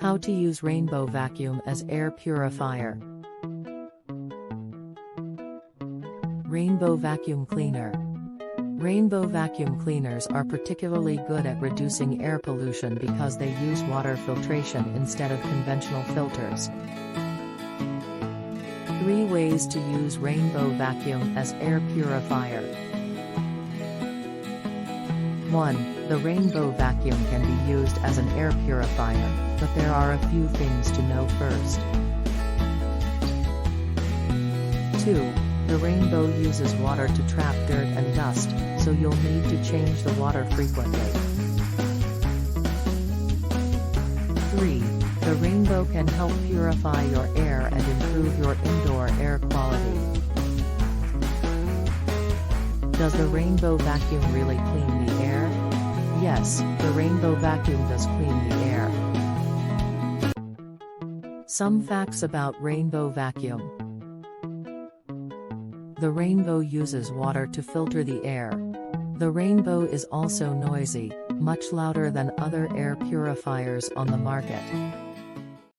How to use Rainbow Vacuum as air purifier. Rainbow Vacuum Cleaner. Rainbow vacuum cleaners are particularly good at reducing air pollution because they use water filtration instead of conventional filters. 3 ways to use Rainbow Vacuum as air purifier. 1. The Rainbow Vacuum can be used as an air purifier, but there are a few things to know first. 2. The Rainbow uses water to trap dirt and dust, so you'll need to change the water frequently. 3. The Rainbow can help purify your air and improve your indoor air quality. Does the Rainbow Vacuum really clean the air? Yes, the Rainbow Vacuum does clean the air. Some facts about Rainbow Vacuum. The Rainbow uses water to filter the air. The Rainbow is also noisy, much louder than other air purifiers on the market.